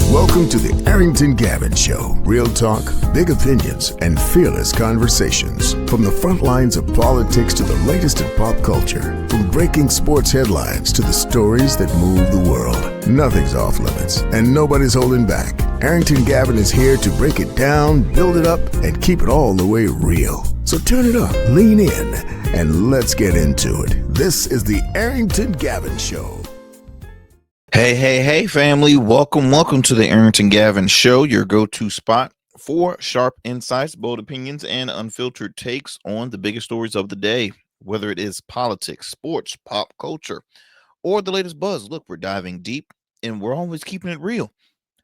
Welcome to the Arrington Gavin Show. Real talk, big opinions, and fearless conversations. From the front lines of politics to the latest in pop culture. From breaking sports headlines to the stories that move the world. Nothing's off limits, and nobody's holding back. Arrington Gavin is here to break it down, build it up, and keep it all the way real. So turn it up, lean in, and let's get into it. This is the Arrington Gavin Show. Hey, family. Welcome to the Arrington Gavin Show, your go-to spot for sharp insights, bold opinions, and unfiltered takes on the biggest stories of the day, whether it is politics, sports, pop culture, or the latest buzz. Look, we're diving deep, and we're always keeping it real.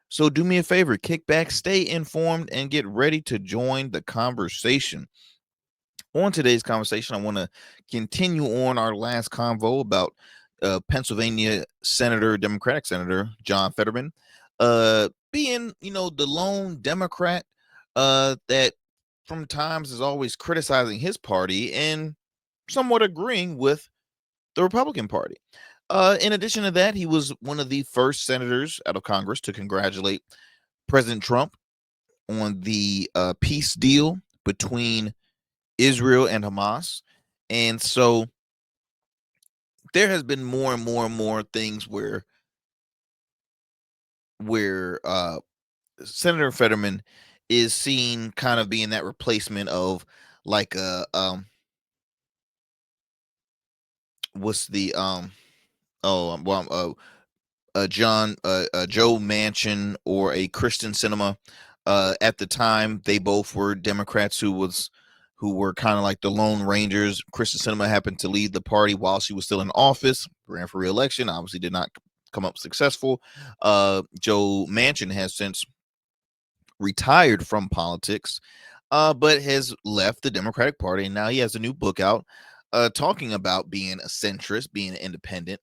So do me a favor, kick back, stay informed, and get ready to join the conversation. On today's conversation, I want to continue on our last convo about Pennsylvania Democratic Senator John Fetterman, being, the lone Democrat that from times is always criticizing his party and somewhat agreeing with the Republican Party. In addition to that, he was one of the first senators out of Congress to congratulate President Trump on the peace deal between Israel and Hamas. And so there has been more and more things where Senator Fetterman is seen kind of being that replacement of like Joe Manchin or a Kristen Sinema. At the time, they both were Democrats who were kind of like the Lone Rangers. Kristen Sinema happened to lead the party while she was still in office, ran for re-election, obviously did not come up successful. Joe Manchin has since retired from politics, but has left the Democratic Party, and now he has a new book out talking about being a centrist, being an independent,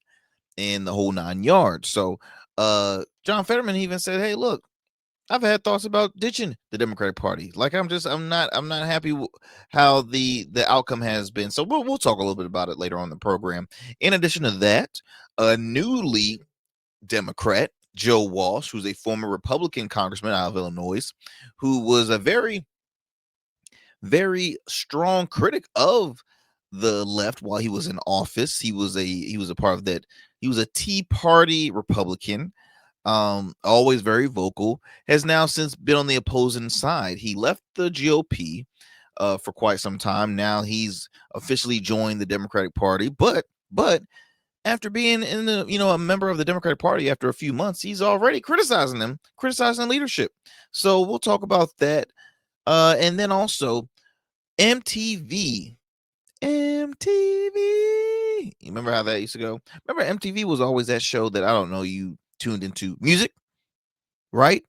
and the whole 9 yards. So John Fetterman even said, hey, look, I've had thoughts about ditching the Democratic Party. Like I'm not happy how the outcome has been. So we'll talk a little bit about it later on in the program. In addition to that, a newly Democrat, Joe Walsh, who's a former Republican congressman out of Illinois, who was a very, very strong critic of the left while he was in office. He was a part of that. He was a Tea Party Republican. Always very vocal, has now since been on the opposing side. He left the GOP for quite some time. Now he's officially joined the Democratic Party, but after being in a member of the Democratic Party after a few months, he's already criticizing leadership. So we'll talk about that. And then also MTV. You remember how that used to go? Remember MTV was always that show that, I don't know, you tuned into music, right?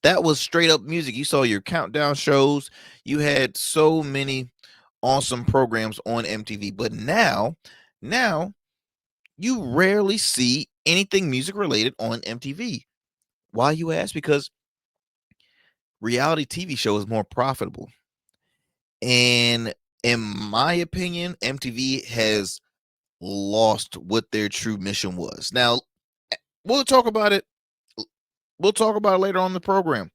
That was straight up music. You saw your countdown shows. You had so many awesome programs on MTV. But now you rarely see anything music related on MTV. Why, you ask? Because reality TV show is more profitable. And in my opinion, MTV has lost what their true mission was. Now, we'll talk about it. We'll talk about it later on in the program.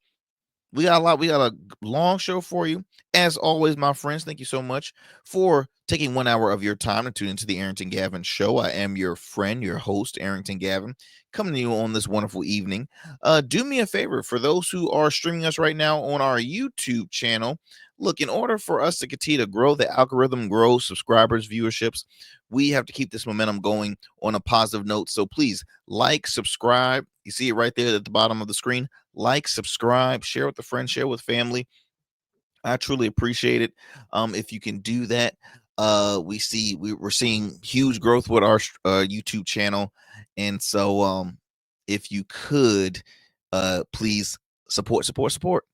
We got a long show for you. As always, my friends, thank you so much for taking 1 hour of your time to tune into the Arrington Gavin Show. I am your friend, your host, Arrington Gavin, coming to you on this wonderful evening. Do me a favor, for those who are streaming us right now on our YouTube channel, look, in order for us to continue to grow, the algorithm grows, subscribers, viewerships, we have to keep this momentum going on a positive note. So please like, subscribe. You see it right there at the bottom of the screen. Like, subscribe, share with a friend, share with family. I truly appreciate it. If you can do that, we're seeing huge growth with our YouTube channel. And so if you could, please support.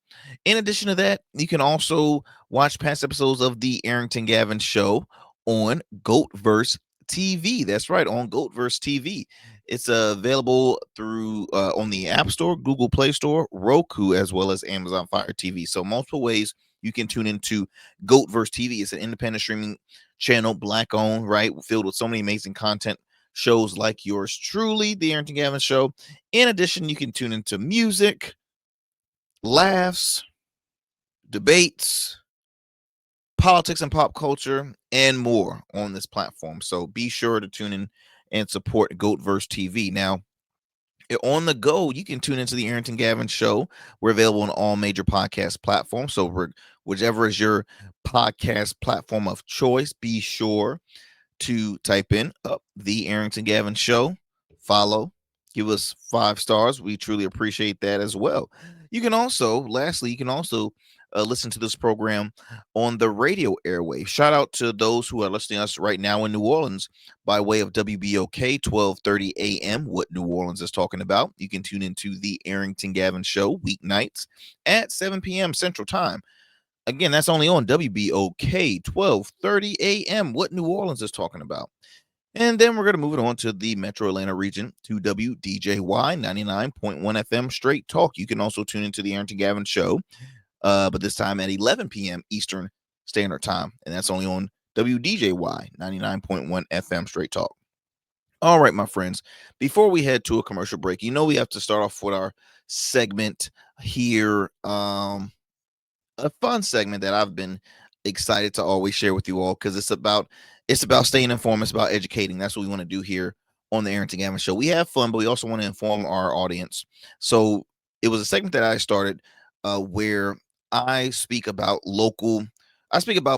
In addition to that, you can also watch past episodes of the Arrington Gavin Show on GOATverse TV. That's right, on GOATverse TV. It's available through on the App Store, Google Play Store, Roku, as well as Amazon Fire TV. So multiple ways you can tune into GOATverse TV. It's an independent streaming channel, Black owned, right? Filled with so many amazing content shows like yours truly, The Arrington Gavin Show. In addition, you can tune into music, laughs, debates, politics and pop culture, and more on this platform. So be sure to tune in and support Goatverse TV. Now, on the go, you can tune into the Arrington Gavin Show. We're available on all major podcast platforms. So, whichever is your podcast platform of choice, be sure to type in the Arrington Gavin Show, follow, give us 5 stars. We truly appreciate that as well. Lastly, you can also listen to this program on the radio airwave. Shout out to those who are listening to us right now in New Orleans by way of WBOK 1230 AM. What New Orleans is talking about. You can tune into the Arrington Gavin Show weeknights at 7 p.m. Central Time. Again, that's only on WBOK 1230 AM. What New Orleans is talking about. And then we're going to move it on to the Metro Atlanta region to WDJY 99.1 FM Straight Talk. You can also tune into the Arrington Gavin Show, but this time at 11 p.m. Eastern Standard Time. And that's only on WDJY 99.1 FM Straight Talk. All right, my friends, before we head to a commercial break, we have to start off with our segment here. A fun segment that I've been excited to always share with you all, because it's about staying informed. It's about educating. That's what we want to do here on the Arrington Gavin Show. We have fun, but we also want to inform our audience. So it was a segment that I started where I speak about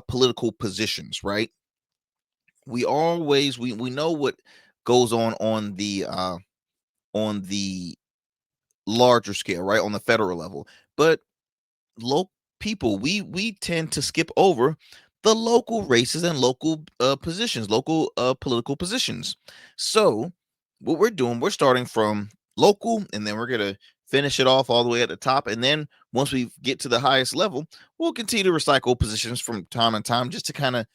political positions, right? We always we know what goes on the larger scale, right? On the federal level. But local people, we tend to skip over the local races and local positions, local political positions. So what we're doing, we're starting from local, and then we're gonna finish it off all the way at the top. And then once we get to the highest level, we'll continue to recycle positions from time to time, just to kind of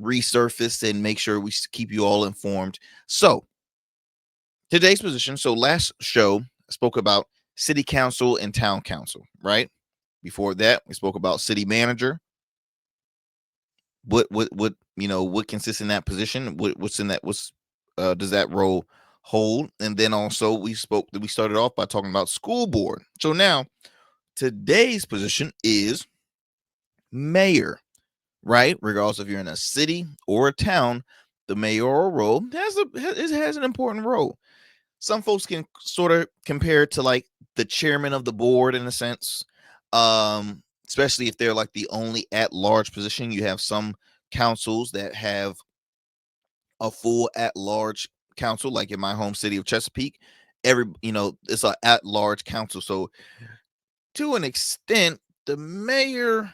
resurface and make sure we keep you all informed. So today's position. So last show I spoke about city council and town council, right? Before that, we spoke about city manager. What consists in that position? What's in that? What's does that role hold? And then also we started off by talking about school board. So now today's position is mayor, right? Regardless if you're in a city or a town, the mayoral role has an important role. Some folks can sort of compare it to like the chairman of the board in a sense, especially if they're like the only at-large position. You have some councils that have a full at-large council, like in my home city of Chesapeake. It's an at-large council. So to an extent, the mayor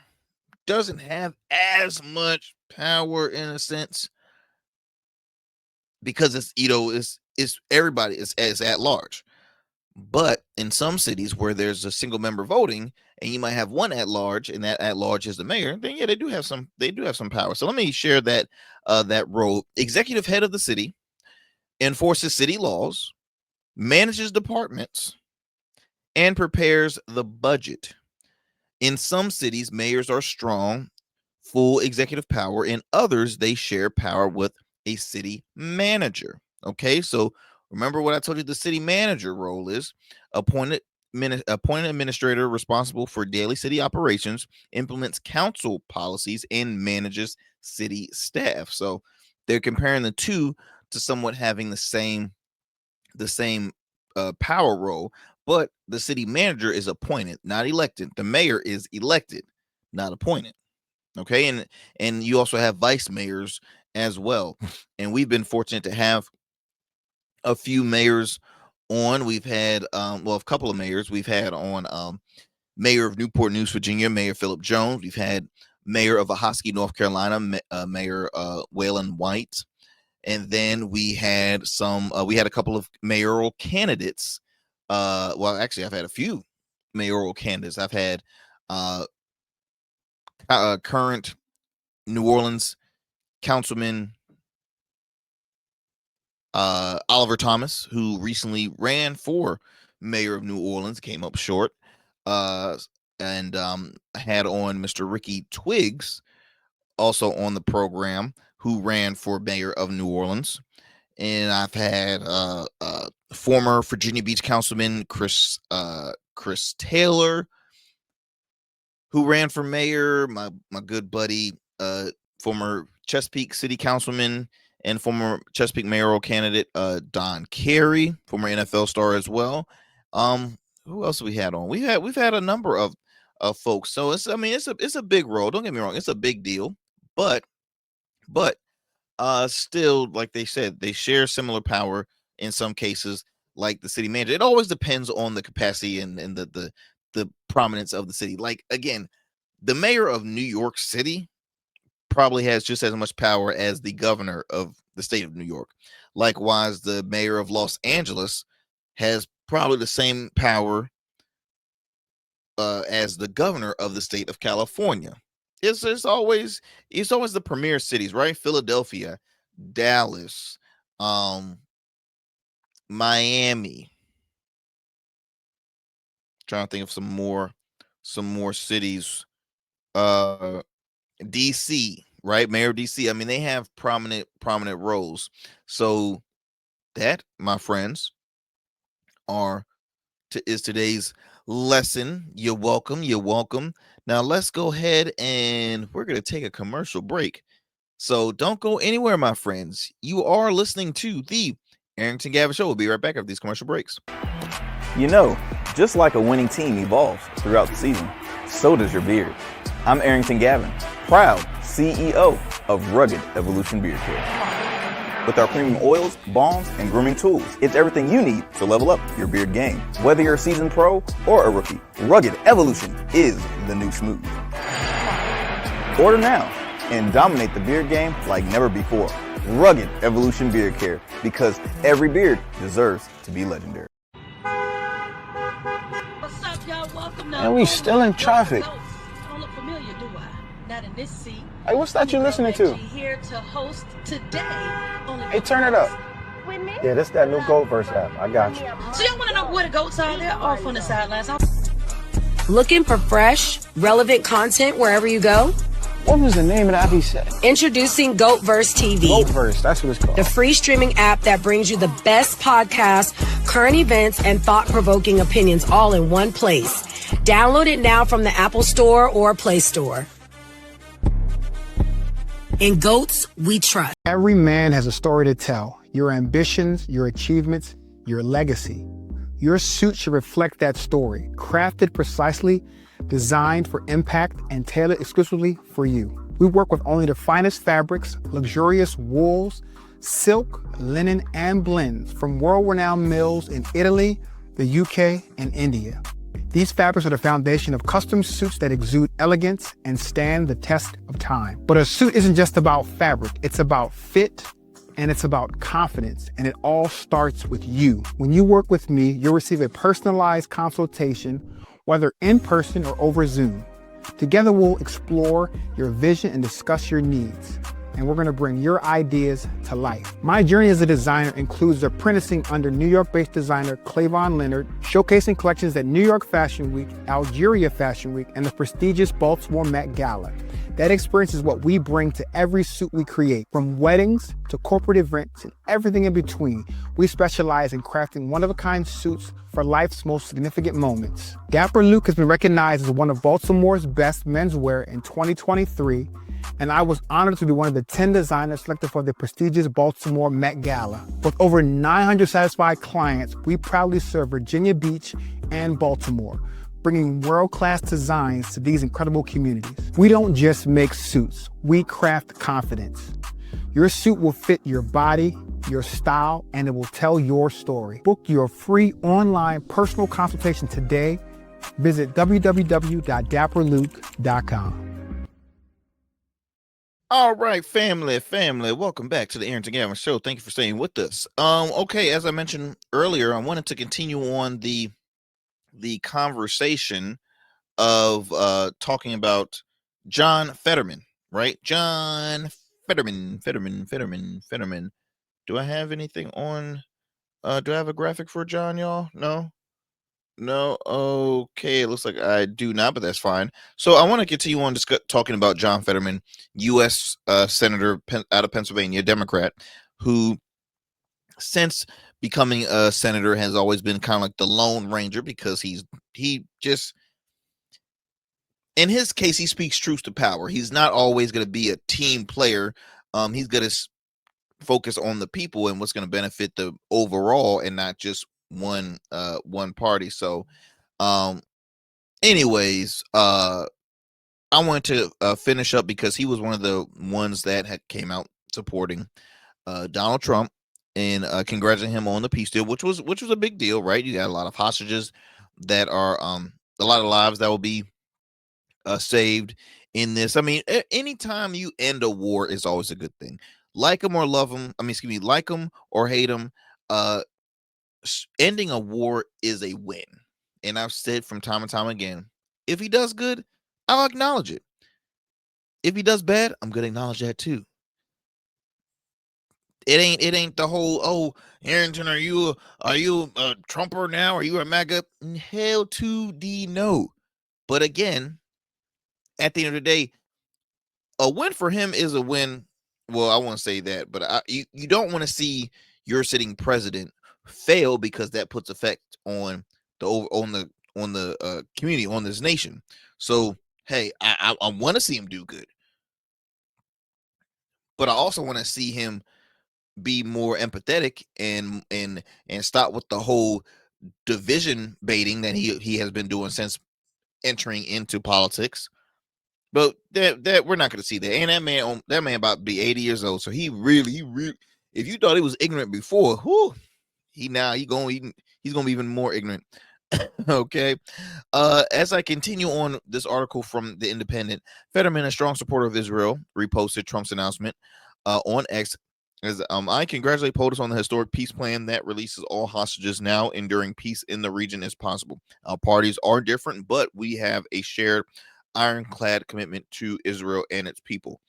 doesn't have as much power in a sense, because it's everybody is at large. But in some cities where there's a single member voting, and you might have one at large, and that at large is the mayor, then yeah, they do have some power. So let me share that role. Executive head of the city, enforces city laws, manages departments, and prepares the budget. In some cities, mayors are strong, full executive power. In others, they share power with a city manager. Okay, so remember what I told you the city manager role is: appointed administrator responsible for daily city operations, implements council policies, and manages city staff. So they're comparing the two to somewhat having the same power role, but the city manager is appointed, not elected. The mayor is elected, not appointed. Okay, and you also have vice mayors as well. And we've been fortunate to have a few mayors on. We've had a couple of mayors. We've had on mayor of Newport News, Virginia, Mayor Philip Jones. We've had mayor of Ahoskie, North Carolina, Mayor Waylon White. And then we had a couple of mayoral candidates. Actually, I've had a few mayoral candidates. I've had current New Orleans councilman Oliver Thomas, who recently ran for mayor of New Orleans, came up short. And had on Mr. Ricky Twiggs, also on the program, who ran for mayor of New Orleans. and I've had former Virginia Beach Councilman Chris Taylor, who ran for mayor. My good buddy, former Chesapeake City Councilman and former Chesapeake mayoral candidate, Don Carey, former NFL star as well. Who else we had on? We've had a number of folks. So it's a big role. Don't get me wrong, it's a big deal, but still, like they said, they share similar power in some cases, like the city manager. It always depends on the capacity and the prominence of the city. Like, again, the mayor of New York City probably has just as much power as the governor of the state of New York. Likewise, the mayor of Los Angeles has probably the same power as the governor of the state of California. It's always the premier cities, right? Philadelphia, Dallas, Miami. Trying to think of some more cities. DC, right? Mayor of DC. I mean, they have prominent roles. So that, my friends, is today's lesson. You're welcome. Now let's go ahead and we're going to take a commercial break. So don't go anywhere, my friends. You are listening to the Arrington Gavin Show. We'll be right back after these commercial breaks. You know, just like a winning team evolves throughout the season, so does your beard. I'm Arrington Gavin, proud CEO of Rugged Evolution Beard Care. With our premium oils, balms, and grooming tools, it's everything you need to level up your beard game. Whether you're a seasoned pro or a rookie, Rugged Evolution is the new smooth. Order now and dominate the beard game like never before. Rugged Evolution Beard Care, because every beard deserves to be legendary. What's up, y'all? Welcome now. And we still in traffic. Don't look familiar, do I? Not in this seat. Hey, what's that you listening to? Here to host today. Hey, turn it up. With me? Yeah, this that new GoVerse app. I got you. So y'all want to know where the goats are? They're off on the sidelines. Looking for fresh, relevant content wherever you go? What was the name of that he said? Introducing GoatVerse TV. GoVerse, that's what it's called. The free streaming app that brings you the best podcasts, current events, and thought-provoking opinions all in one place. Download it now from the Apple Store or Play Store. In Goats, we trust. Every man has a story to tell. Your ambitions, your achievements, your legacy. Your suit should reflect that story, crafted precisely, designed for impact, and tailored exclusively for you. We work with only the finest fabrics, luxurious wools, silk, linen, and blends from world-renowned mills in Italy, the UK, and India. These fabrics are the foundation of custom suits that exude elegance and stand the test of time. But a suit isn't just about fabric, it's about fit, and it's about confidence, and it all starts with you. When you work with me, you'll receive a personalized consultation, whether in person or over Zoom. Together, we'll explore your vision and discuss your needs. And we're gonna bring your ideas to life. My journey as a designer includes apprenticing under New York-based designer Clavon Leonard, showcasing collections at New York Fashion Week, Algeria Fashion Week, and the prestigious Baltimore Met Gala. That experience is what we bring to every suit we create, from weddings to corporate events and everything in between. We specialize in crafting one-of-a-kind suits for life's most significant moments. Dapper Luke has been recognized as one of Baltimore's best menswear in 2023, and I was honored to be one of the 10 designers selected for the prestigious Baltimore Met Gala. With over 900 satisfied clients, we proudly serve Virginia Beach and Baltimore, bringing world-class designs to these incredible communities. We don't just make suits, we craft confidence. Your suit will fit your body, your style, and it will tell your story. Book your free online personal consultation today. Visit www.dapperluke.com. All right, family, welcome back to the Arrington Gavin Show. Thank you for staying with us. Okay, as I mentioned earlier, I wanted to continue on the conversation of talking about John Fetterman, right? John Fetterman. Do I have anything on? Do I have a graphic for John, y'all? No. Okay, it looks like I do not, but that's fine. So I want to continue on talking about John Fetterman, U.S. Senator out of Pennsylvania, Democrat, who since becoming a senator, has always been kind of like the Lone Ranger, because he just, in his case, he speaks truth to power. He's not always going to be a team player. He's going to focus on the people and what's going to benefit the overall, and not just one party. So, anyways, I wanted to finish up because he was one of the ones that had came out supporting Donald Trump, and congratulating him on the peace deal, which was a big deal, right? You got a lot of hostages that are a lot of lives that will be saved in this. I mean, anytime you end a war is always a good thing. Like them or love them. I mean, excuse me, like them or hate them. Ending a war is a win. And I've said from time and time again, if he does good, I'll acknowledge it. If he does bad, I'm gonna acknowledge that too. It ain't the whole, oh, Arrington, are you a Trumper now? Are you a MAGA? Hell to the no. But again, at the end of the day, a win for him is a win. Well, I won't say that, but you don't want to see your sitting president fail, because that puts effect on the community, on this nation. So hey, I want to see him do good, but I also want to see him be more empathetic and stop with the whole division baiting that he has been doing since entering into politics. But that we're not going to see that. And that man about to be 80 years old, so he really, if you thought he was ignorant before, he's gonna be even more ignorant. Okay. As I continue on this article from The Independent, Fetterman, a strong supporter of Israel, reposted Trump's announcement on X. As I congratulate POTUS on the historic peace plan that releases all hostages now, enduring peace in the region as possible. Our parties are different, but we have a shared ironclad commitment to Israel and its people.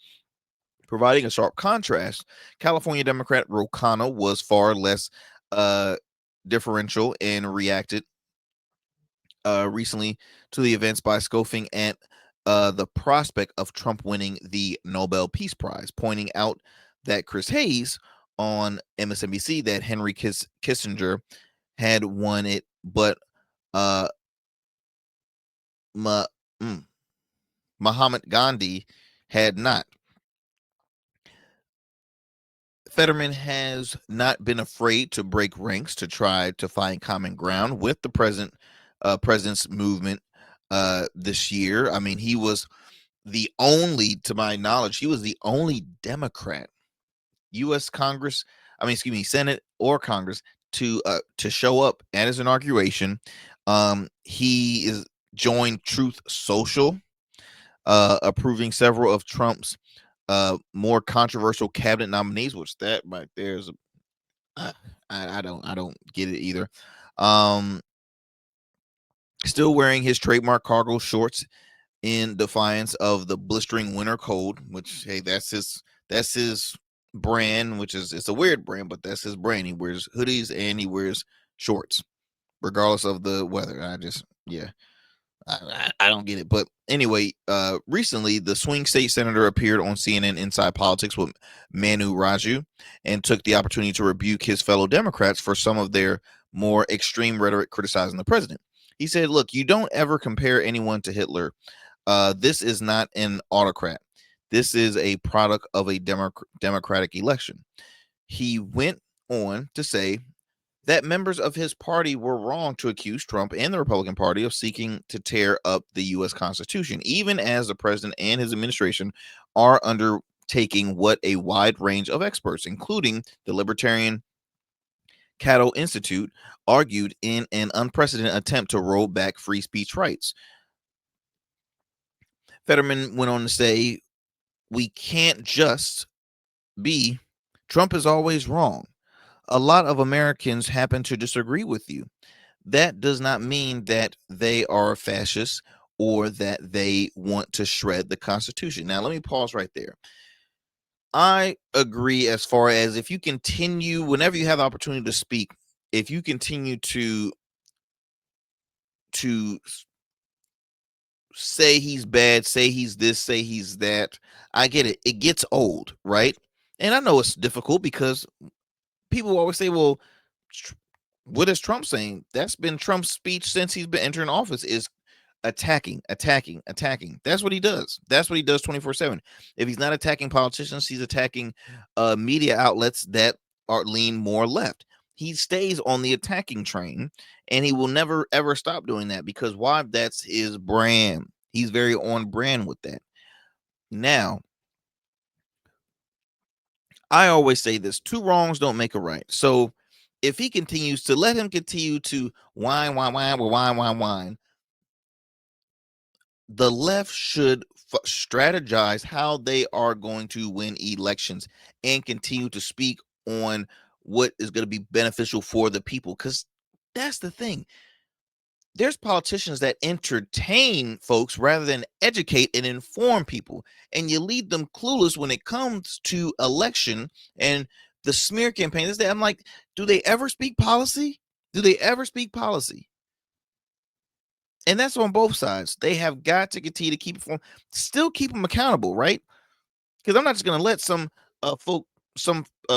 Providing a sharp contrast, California Democrat Ro Khanna was far less differential and reacted recently to the events by scoffing at the prospect of Trump winning the Nobel Peace Prize, pointing out that Chris Hayes on MSNBC that Henry Kissinger had won it, but Mahatma Gandhi had not. Fetterman has not been afraid to break ranks to try to find common ground with the president's movement this year. I mean, he was the only, to my knowledge, he was the only Democrat, U.S. Congress, Senate or Congress, to show up at his inauguration. He is joined Truth Social, approving several of Trump's more controversial cabinet nominees, which that right there is I don't get it either. Still wearing his trademark cargo shorts in defiance of the blistering winter cold, which, hey, that's his brand, which is, it's a weird brand, but that's his brand. He wears hoodies and he wears shorts regardless of the weather. I don't get it. But anyway, recently the swing state senator appeared on CNN Inside Politics with Manu Raju and took the opportunity to rebuke his fellow Democrats for some of their more extreme rhetoric criticizing the president. He said, look, you don't ever compare anyone to Hitler. This is not an autocrat. This is a product of a democratic election. He went on to say that members of his party were wrong to accuse Trump and the Republican Party of seeking to tear up the U.S. Constitution, even as the president and his administration are undertaking what a wide range of experts, including the Libertarian Cato Institute, argued in an unprecedented attempt to roll back free speech rights. Fetterman went on to say, we can't just be, Trump is always wrong. A lot of Americans happen to disagree with you. That does not mean that they are fascists or that they want to shred the Constitution. Now, let me pause right there. I agree as far as, if you continue, whenever you have the opportunity to speak, if you continue to say he's bad, say he's this, say he's that, I get it. It gets old, right? And I know it's difficult because people always say, well, what is Trump saying? That's been Trump's speech since he's been entering office, is attacking. That's what he does. That's what he does 24/7. If he's not attacking politicians, he's attacking media outlets that are lean more left. He stays on the attacking train, and he will never ever stop doing that, because why? That's his brand. He's very on brand with that. Now, I always say this: two wrongs don't make a right. So if he continues to let him continue to whine, the left should strategize how they are going to win elections and continue to speak on what is going to be beneficial for the people. Because that's the thing. There's politicians that entertain folks rather than educate and inform people. And you leave them clueless when it comes to election and the smear campaign. I'm like, do they ever speak policy? Do they ever speak policy? And that's on both sides. They have got to continue to keep them accountable, right? Because I'm not just going to let some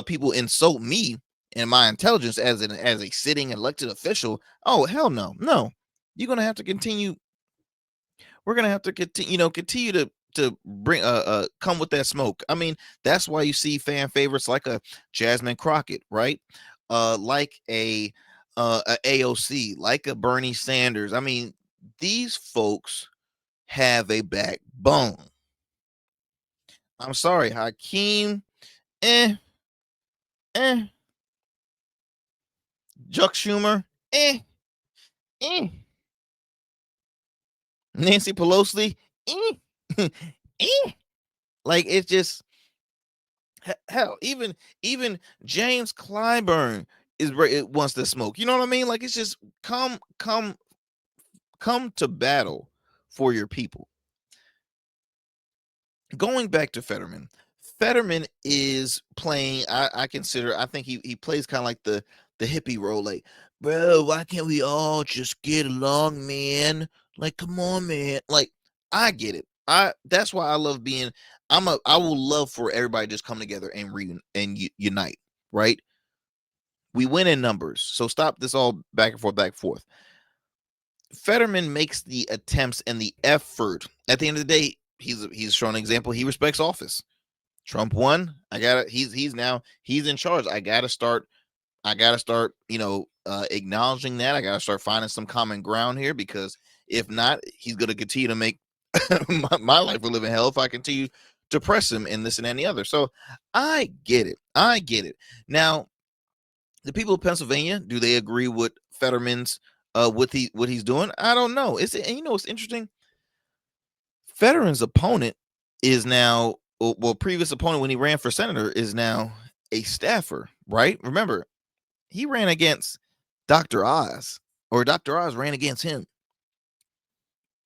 people insult me and my intelligence as a sitting elected official. Oh, hell no. You're going to have to continue. We're going to have to continue to bring come with that smoke. I mean, that's why you see fan favorites like a Jasmine Crockett, right? Like a AOC, like a Bernie Sanders. I mean, these folks have a backbone. I'm sorry, Hakeem, Chuck Schumer, Nancy Pelosi, like, it's just hell. Even James Clyburn it wants to smoke. You know what I mean? Like, it's just come to battle for your people. Going back to Fetterman. Fetterman is playing, I think he plays kind of like the hippie role, like, bro, why can't we all just get along, man? Like, come on, man. Like, I get it. That's why I love being, I will love for everybody to just come together and unite, right? We win in numbers. So stop this all back and forth. Fetterman makes the attempts and the effort. At the end of the day, he's showing an example. He respects office. Trump won. He's in charge. I gotta start, acknowledging that. I gotta start finding some common ground here, because if not, he's gonna continue to make my life a living hell if I continue to press him in this and any other. So I get it. Now, the people of Pennsylvania, do they agree with Fetterman's what he's doing? I don't know. It's interesting. Fetterman's opponent is now, previous opponent when he ran for senator is now a staffer, right? Remember, he ran against Dr. Oz, or Dr. Oz ran against him.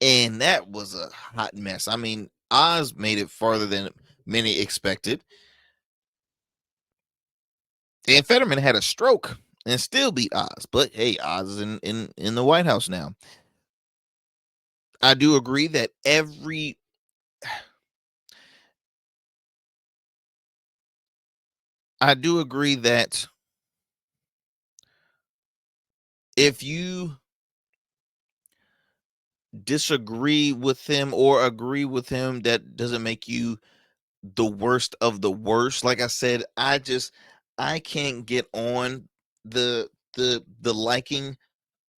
And that was a hot mess. I mean, Oz made it farther than many expected. And Fetterman had a stroke and still beat Oz. But hey, Oz is in the White House now. I do agree that if you disagree with him or agree with him, that doesn't make you the worst of the worst. Like I said, I can't get on the liking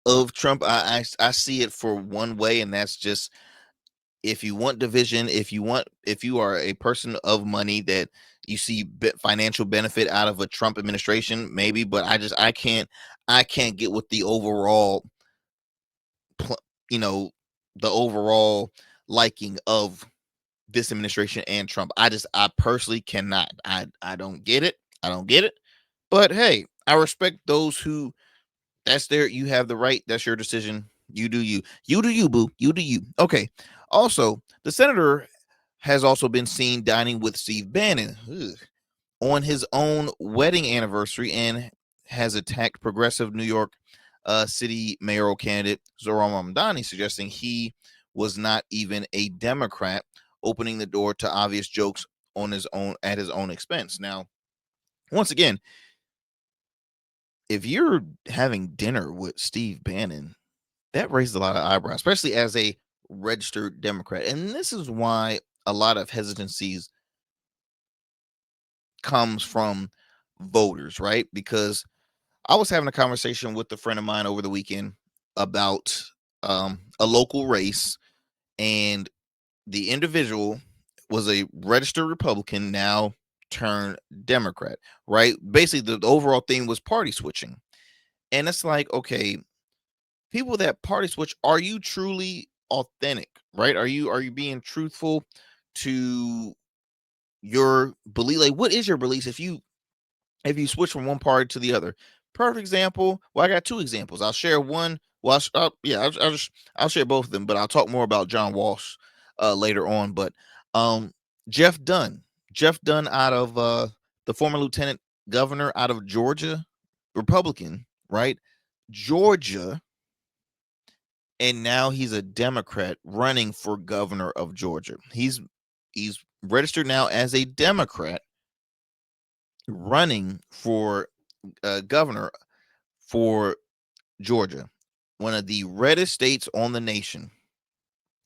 of Trump. I see it for one way, and that's just, if you want division, if you are a person of money that you see financial benefit out of a Trump administration, maybe, but I can't get with the overall, the overall liking of this administration and Trump. I personally cannot. I don't get it. But hey, I respect those who, you have the right. That's your decision. You do you. You do you, boo. You do you. Okay. Also, the senator has also been seen dining with Steve Bannon on his own wedding anniversary, and has attacked progressive New York city mayoral candidate Zohran Mamdani, suggesting he was not even a Democrat, opening the door to obvious jokes at his own expense. Now, once again, if you're having dinner with Steve Bannon, that raises a lot of eyebrows, especially as a registered Democrat. And this is why a lot of hesitancies comes from voters, right? Because I was having a conversation with a friend of mine over the weekend about a local race, and the individual was a registered Republican, now turned Democrat, right? Basically, the overall thing was party switching. And it's like, okay, people that party switch, are you truly authentic, right? Are you being truthful to your belief? Like, what is your beliefs if you switch from one party to the other? Perfect example. Well, I got two examples. I'll share one. Well, I'll share both of them, but I'll talk more about John Walsh later on. But um, Jeff Dunn, Jeff Dunn out of the former lieutenant governor out of Georgia, Republican, right? Georgia, and now he's a Democrat running for governor of Georgia. He's registered now as a Democrat running for governor for Georgia, one of the reddest states on the nation.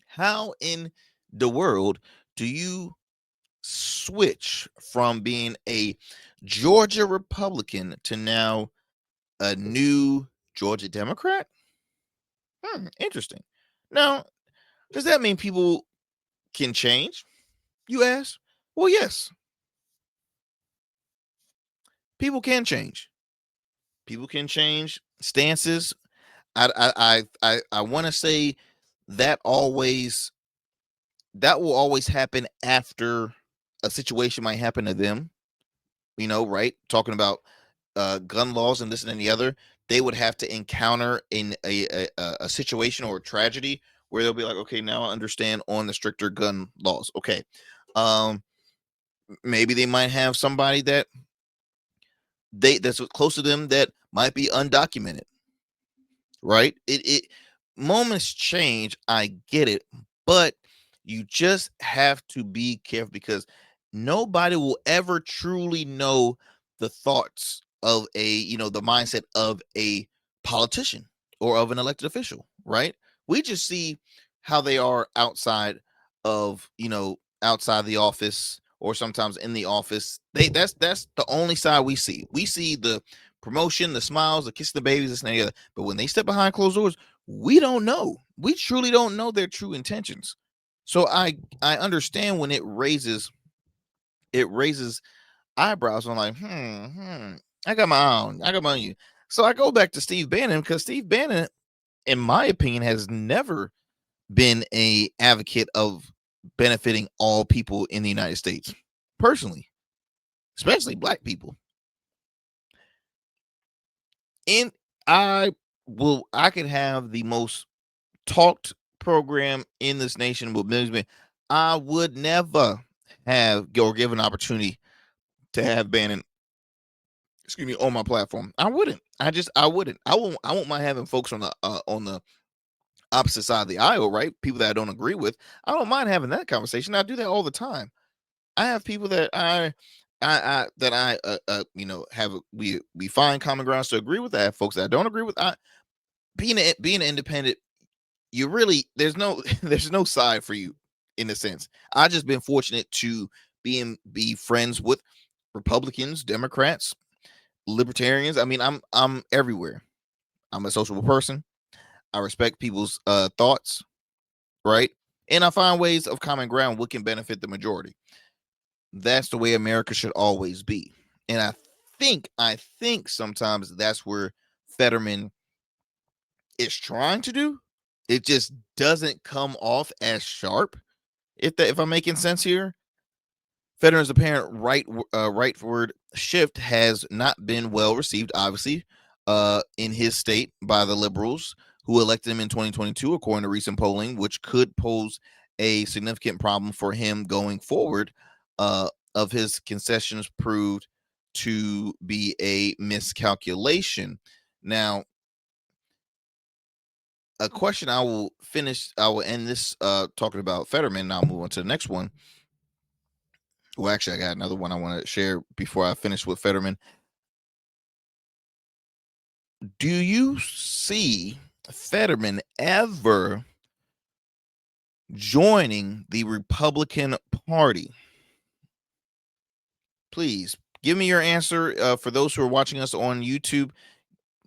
How in the world do you switch from being a Georgia Republican to now a new Georgia Democrat? Interesting. Now, does that mean people can change? You ask. Well, yes, people can change. People can change stances. I want to say that will always happen after a situation might happen to them. Right? Talking about gun laws and this and the other, they would have to encounter in a situation or a tragedy where they'll be like, okay, now I understand on the stricter gun laws. Okay, um, maybe they might have somebody that's close to them that might be undocumented, right? It moments change, I get it, but you just have to be careful because nobody will ever truly know the thoughts of the mindset of a politician or of an elected official, right? We just see how they are outside the office or sometimes in the office. That's the only side we see. We see the promotion, the smiles, the kiss the babies, this and the other. But when they step behind closed doors, we don't know. We truly don't know their true intentions. So I understand when it raises eyebrows. I'm like, I got my own you. So I go back to Steve Bannon because Steve Bannon, in my opinion, has never been a advocate of benefiting all people in the United States, personally, especially black people. And I could have the most talked program in this nation with millions. I would never have or give an opportunity to have Bannon, on my platform. I wouldn't. I wouldn't. I won't mind having folks on the opposite side of the aisle, right? People that I don't agree with. I don't mind having that conversation. I do that all the time. I have people that we find common grounds to agree with. I have folks that I don't agree with. Being an independent, you really there's no there's no side for you in a sense. I just been fortunate to be friends with Republicans, Democrats, libertarians. I mean, I'm everywhere. I'm a sociable person. I respect people's thoughts, right? And I find ways of common ground what can benefit the majority. That's the way America should always be. And I think sometimes that's where Fetterman is trying to do. It just doesn't come off as sharp. If I'm making sense here, Fetterman's apparent rightward shift has not been well received, obviously, in his state by the liberals who elected him in 2022, according to recent polling, which could pose a significant problem for him going forward. Of his concessions proved to be a miscalculation. Now, a question I will end this talking about Fetterman, and I'll move on to the next one. Well, actually, I got another one I want to share before I finish with Fetterman. do you see Fetterman ever joining the Republican Party? Please give me your answer. For those who are watching us on YouTube,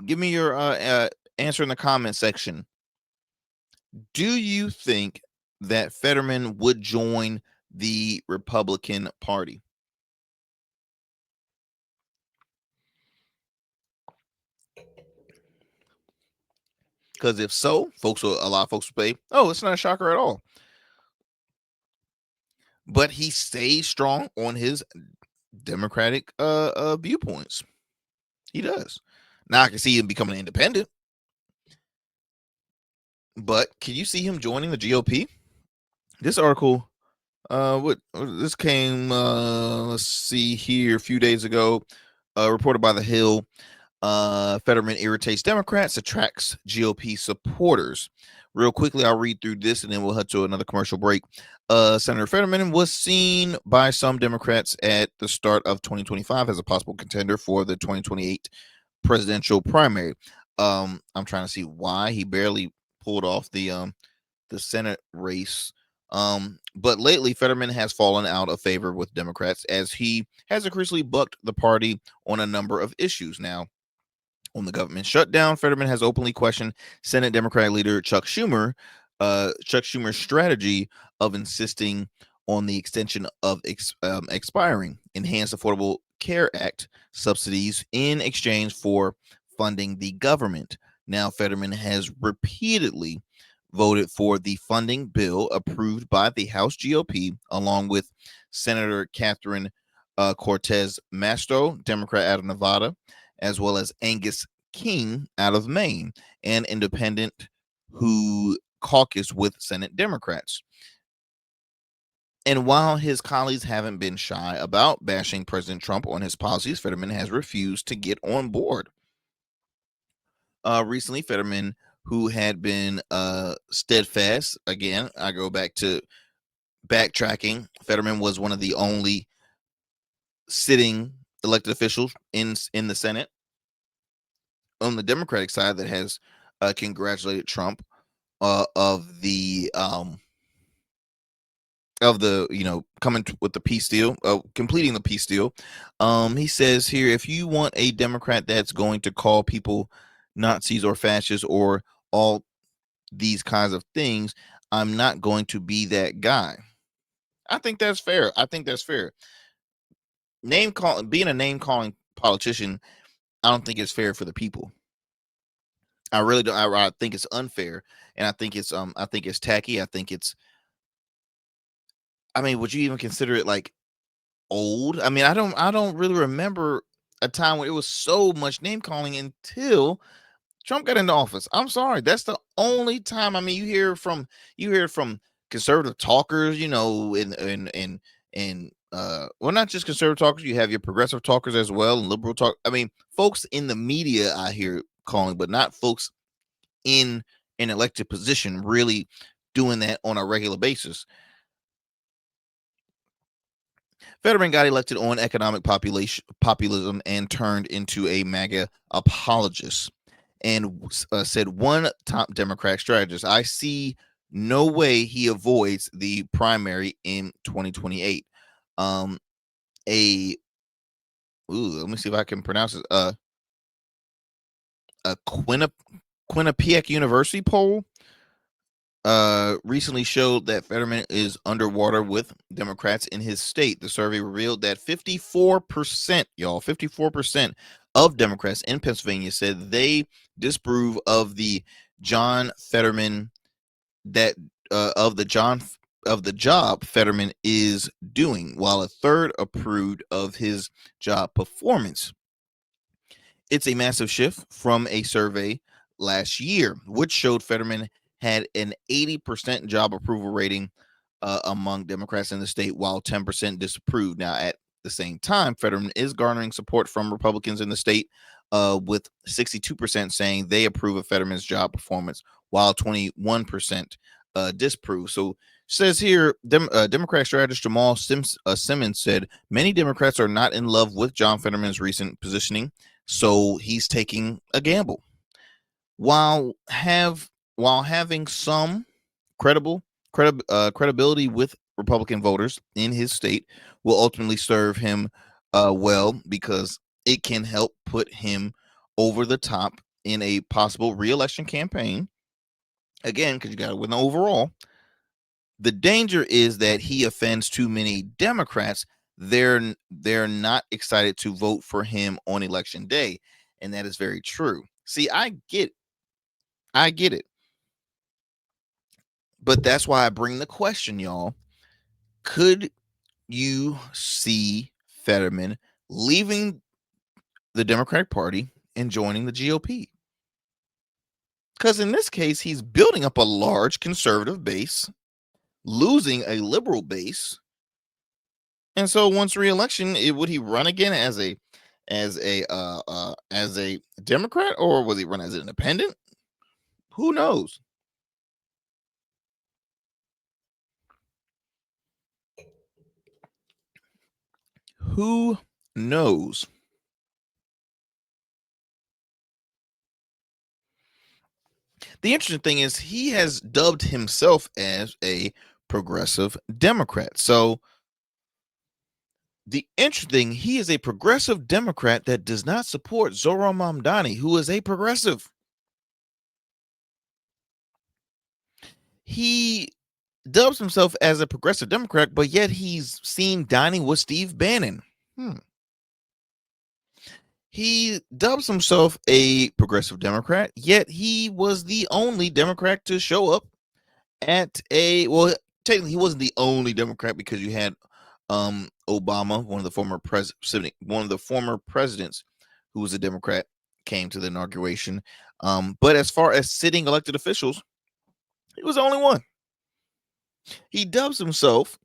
give me your answer in the comment section. Do you think that Fetterman would join the Republican Party? Because if so, a lot of folks will say, "Oh, it's not a shocker at all." But he stays strong on his Democratic viewpoints. He does. Now I can see him becoming independent, but can you see him joining the GOP? This article, this came, let's see here, a few days ago, reported by The Hill. Fetterman irritates Democrats, attracts GOP supporters. Real quickly, I'll read through this and then we'll head to another commercial break. Senator Fetterman was seen by some Democrats at the start of 2025 as a possible contender for the 2028 presidential primary. I'm trying to see why he barely pulled off the Senate race. But lately, Fetterman has fallen out of favor with Democrats as he has increasingly bucked the party on a number of issues. Now, on the government shutdown, Fetterman has openly questioned Senate Democratic leader Chuck Schumer's strategy of insisting on the extension of expiring Enhanced Affordable Care Act subsidies in exchange for funding the government. Now, Fetterman has repeatedly voted for the funding bill approved by the House GOP, along with Senator Catherine Cortez Masto, Democrat out of Nevada, as well as Angus King out of Maine, an independent who caucused with Senate Democrats. And while his colleagues haven't been shy about bashing President Trump on his policies, Fetterman has refused to get on board. Recently, Fetterman, who had been steadfast, again, I go back to backtracking, Fetterman was one of the only sitting elected officials in the Senate on the Democratic side that has congratulated Trump of the coming with the peace deal, completing the peace deal. He says here, if you want a Democrat that's going to call people Nazis or fascists or all these kinds of things, I'm not going to be that guy. I think that's fair. Being a name calling politician, I don't think it's fair for the people. I really don't. I think it's unfair, and I think it's tacky. Would you even consider it like old? I don't really remember a time when it was so much name calling until Trump got into office. I'm sorry, that's the only time. You hear it from conservative talkers, and well, not just conservative talkers. You have your progressive talkers as well, and liberal talk. Folks in the media I hear calling, but not folks in an elected position really doing that on a regular basis. Fetterman got elected on economic populism and turned into a MAGA apologist, and said one top Democratic strategist, I see no way he avoids the primary in 2028. Let me see if I can pronounce it. A Quinnipiac University poll recently showed that Fetterman is underwater with Democrats in his state. The survey revealed that 54% of Democrats in Pennsylvania said they disapprove of the John Fetterman of the job Fetterman is doing, while a third approved of his job performance. It's a massive shift from a survey last year, which showed Fetterman had an 80% job approval rating among Democrats in the state, while 10% disapproved. Now, at the same time, Fetterman is garnering support from Republicans in the state, with 62% saying they approve of Fetterman's job performance, while 21% disapprove. So, says here, Democratic strategist Jamal Simmons said many Democrats are not in love with John Fetterman's recent positioning, so he's taking a gamble. while having some credibility with Republican voters in his state, will ultimately serve him well, because it can help put him over the top in a possible re-election campaign. Again, because you got to win overall. The danger is that he offends too many Democrats. They're not excited to vote for him on election day, and that is very true. See, I get it. But that's why I bring the question, y'all. Could you see Fetterman leaving the Democratic Party and joining the GOP? Because in this case, he's building up a large conservative base, losing a liberal base. And so once re-election, would he run again as a Democrat, or was he run as an independent? Who knows? Who knows? The interesting thing is he has dubbed himself as a progressive Democrat. So the interesting thing, he is a progressive Democrat that does not support Zohran Mamdani, who is a progressive. He dubs himself as a progressive Democrat, but yet he's seen dining with Steve Bannon. He dubs himself a progressive Democrat, yet he was the only Democrat to show up at technically he wasn't the only Democrat, because you had Obama, one of the former presidents who was a Democrat, came to the inauguration. But as far as sitting elected officials, he was the only one. He dubs himself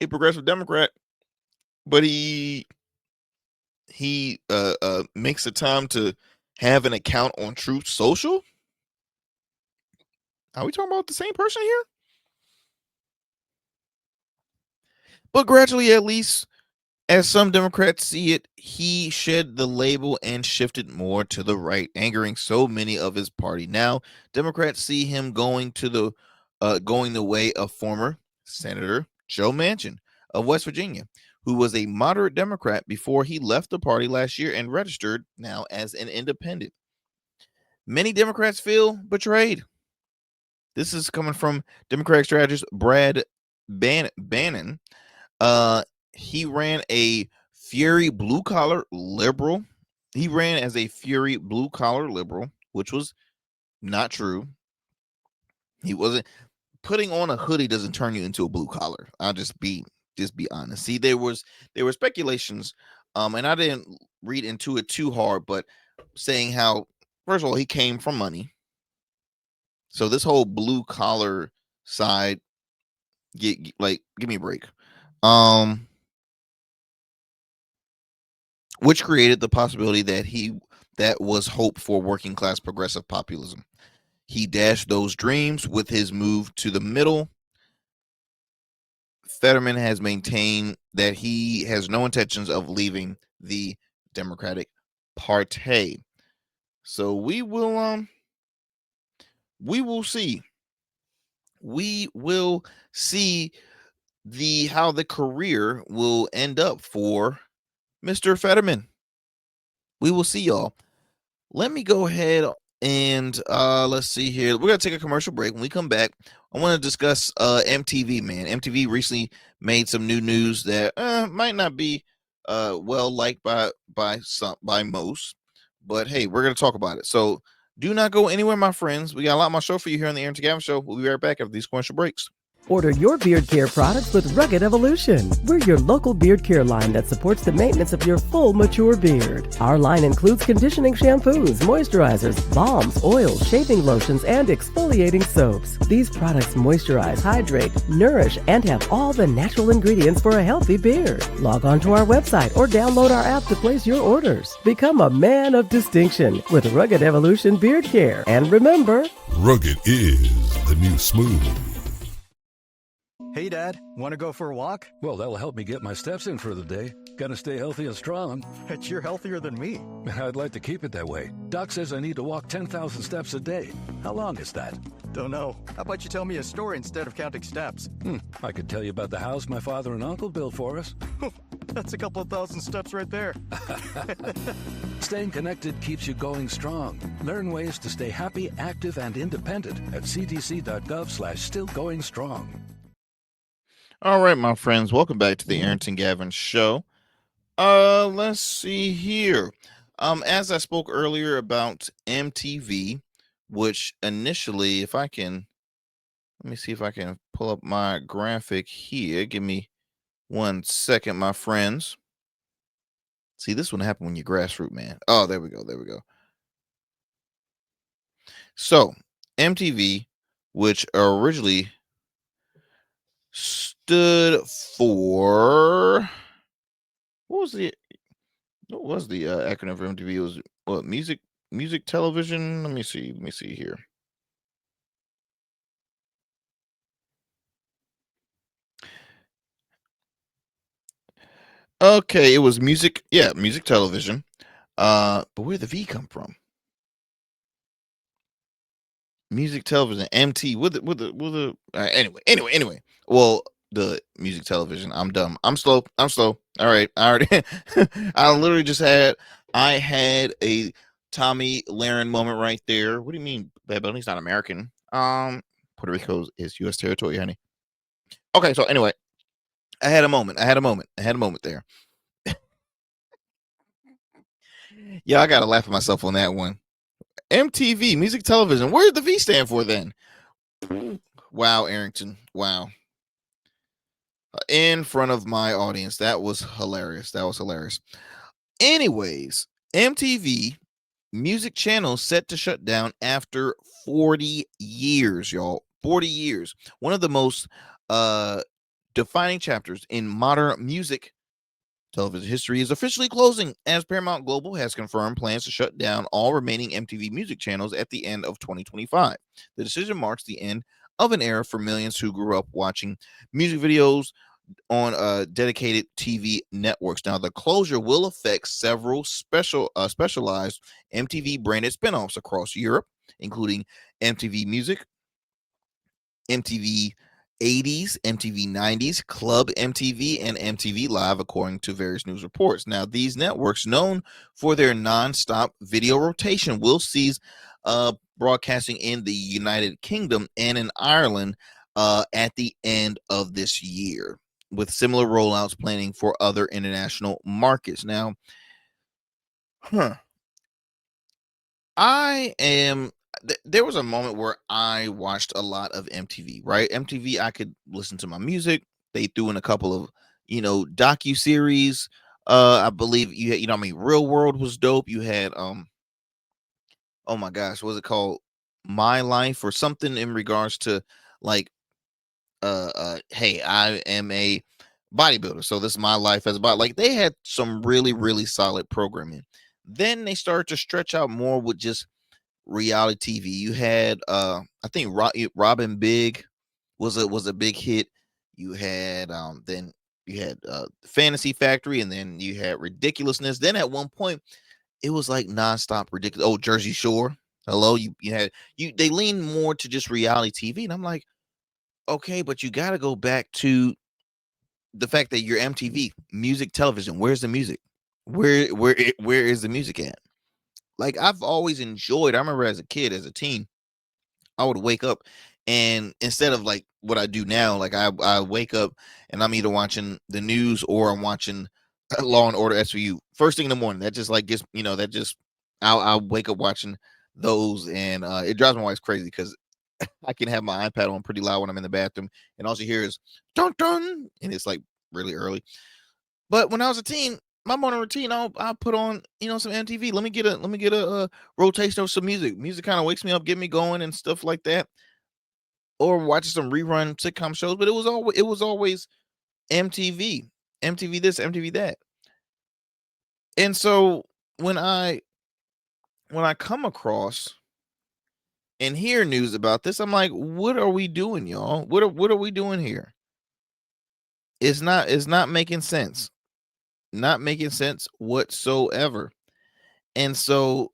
a progressive Democrat, but he makes the time to have an account on Truth Social. Are we talking about the same person here? But gradually, at least as some Democrats see it, he shed the label and shifted more to the right, angering so many of his party. Now, Democrats see him going the way of former Senator Joe Manchin of West Virginia, who was a moderate Democrat before he left the party last year and registered now as an independent. Many Democrats feel betrayed. This is coming from Democratic strategist Brad Bannon. He ran a Fury blue-collar liberal. He ran as a Fury blue-collar liberal, which was not true. He wasn't. Putting on a hoodie doesn't turn you into a blue collar. I'll just be honest. See, there were speculations, and I didn't read into it too hard, but saying how, first of all, he came from money. So this whole blue collar side, give me a break. Which created the possibility that was hope for working class progressive populism. He dashed those dreams with his move to the middle. Fetterman has maintained that he has no intentions of leaving the Democratic Party. So we will see. We will see how the career will end up for Mr. Fetterman. We will see, y'all. Let me go ahead and let's see here. We're gonna take a commercial break. When we come back, I want to discuss MTV, man. MTV recently made some new news that might not be well liked by most, but hey, we're gonna talk about it. So do not go anywhere, my friends. We got a lot more show for you here on the Arrington Gavin Show. We'll be right back after these commercial breaks. Order your beard care products with Rugged Evolution. We're your local beard care line that supports the maintenance of your full, mature beard. Our line includes conditioning shampoos, moisturizers, balms, oils, shaving lotions, and exfoliating soaps. These products moisturize, hydrate, nourish, and have all the natural ingredients for a healthy beard. Log on to our website or download our app to place your orders. Become a man of distinction with Rugged Evolution Beard Care. And remember, Rugged is the new smooth. Hey, Dad, want to go for a walk? Well, that'll help me get my steps in for the day. Gotta stay healthy and strong. But you're healthier than me. I'd like to keep it that way. Doc says I need to walk 10,000 steps a day. How long is that? Don't know. How about you tell me a story instead of counting steps? I could tell you about the house my father and uncle built for us. That's a couple of thousand steps right there. Staying connected keeps you going strong. Learn ways to stay happy, active, and independent at cdc.gov/stillgoingstrong. All right, my friends, welcome back to the Arrington Gavin Show. Let's see here. As I spoke earlier about MTV, which initially, if I can, let me see if I can pull up my graphic here. Give me 1 second, my friends. See, this one happened when you're grassroots, man. Oh, there we go. There we go. So, MTV, which originally stood for, what was the acronym for MTV? It was what, music television. Let me see here. Okay, it was music television. But where'd the V come from? Music television, MT with the anyway. Well, the music television. I'm dumb. I'm slow. All right. I already I had a Tommy Lahren moment right there. What do you mean, Bad Bunny's not American? Puerto Rico is U.S. territory, honey. Okay, so anyway, I had a moment there. Yeah, I gotta laugh at myself on that one. MTV, music television. Where did the V stand for then? Wow, Arrington. Wow. In front of my audience. That was hilarious. Anyways, MTV music channel set to shut down after 40 years, y'all. 40 years. One of the most defining chapters in modern music television history is officially closing, as Paramount Global has confirmed plans to shut down all remaining MTV music channels at the end of 2025. The decision marks the end of an era for millions who grew up watching music videos on dedicated TV networks. Now, the closure will affect several specialized MTV branded spinoffs across Europe, including MTV Music, MTV 80s, MTV 90s, Club MTV, and MTV Live, according to various news reports. Now, these networks, known for their non-stop video rotation, will cease broadcasting in the United Kingdom and in Ireland at the end of this year, with similar rollouts planning for other international markets. Now, there was a moment where I watched a lot of MTV, right? MTV, I could listen to my music. They threw in a couple of, docu-series. I believe Real World was dope. You had, oh my gosh, what was it called? My Life or something in regards to like, hey, I am a bodybuilder, so this is my life as a body. Like, they had some really, really solid programming. Then they started to stretch out more with just reality TV. You had I think Robin Big was a big hit. You had then you had Fantasy Factory, and then you had Ridiculousness. Then at one point it was like nonstop ridiculous. Oh, Jersey Shore. Hello, they lean more to just reality TV, and I'm like, okay, but you got to go back to the fact that you're MTV music television. Where's the music? Where is the music at? Like, I've always enjoyed, I remember as a kid, as a teen, I would wake up and instead of like what I do now, like I wake up and I'm either watching the news or I'm watching Law and Order SVU first thing in the morning. That just like gets, I'll wake up watching those, and it drives my wife crazy because I can have my iPad on pretty loud when I'm in the bathroom, and all she hears is dun dun, and it's like really early. But when I was a teen, my morning routine, I'll put on some MTV. Let me get a rotation of some music. Music kind of wakes me up, get me going, and stuff like that. Or watching some rerun sitcom shows. But it was always MTV, MTV this, MTV that. And so when I come across and hear news about this, I'm like, what are we doing, y'all? What are we doing here? It's not making sense. not making sense whatsoever. And so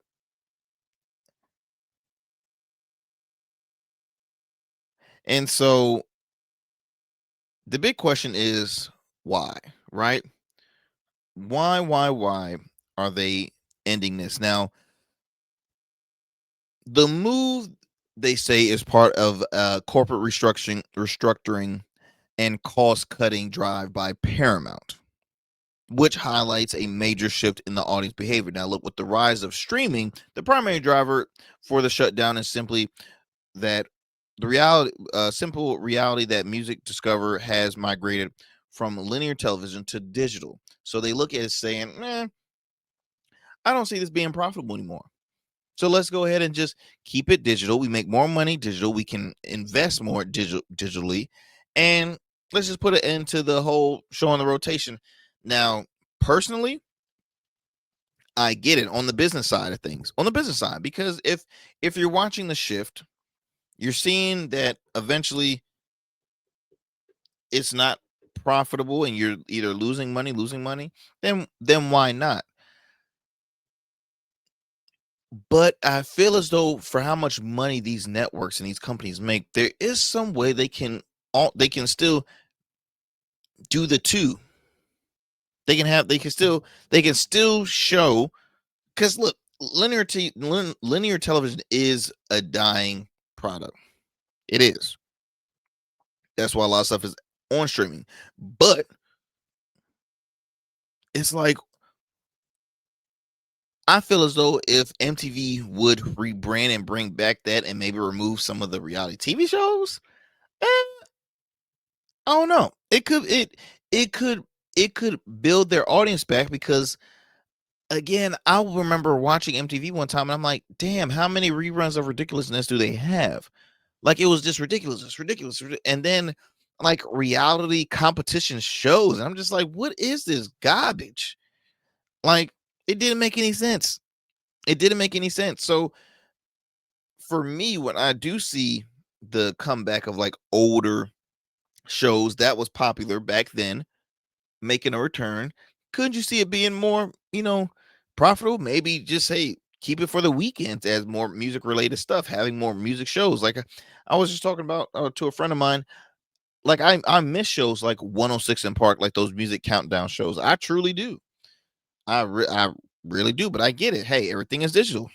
the big question is why, right? Why are they ending this? Now, the move, they say, is part of corporate restructuring and cost cutting drive by Paramount, which highlights a major shift in the audience behavior. Now, look, with the rise of streaming, the primary driver for the shutdown is simply that simple reality that music discover has migrated from linear television to digital. So they look at it saying, I don't see this being profitable anymore. So let's go ahead and just keep it digital. We make more money digital. We can invest more digitally. And let's just put it into the whole show on the rotation. Now, personally, I get it on the business side of things. On the business side, because if you're watching the shift, you're seeing that eventually it's not profitable and you're either losing money, then why not? But I feel as though for how much money these networks and these companies make, there is some way they can still do the two. They can still show, because look, linear television is a dying product. It is. That's why a lot of stuff is on streaming. But it's like, I feel as though if MTV would rebrand and bring back that and maybe remove some of the reality TV shows, I don't know. It could build their audience back, because again, I remember watching MTV one time and I'm like, damn, how many reruns of ridiculousness do they have? Like, it was just ridiculous. It's ridiculous. And then like reality competition shows. And I'm just like, what is this garbage? Like, it didn't make any sense. It didn't make any sense. So for me, when I do see the comeback of like older shows that was popular back then making a return, could you see it being more, profitable? Maybe just say keep it for the weekends as more music related stuff, having more music shows. Like I was just talking about to a friend of mine, like I miss shows like 106 in Park, like those music countdown shows. I truly do. I really do, but I get it. Hey, everything is digital.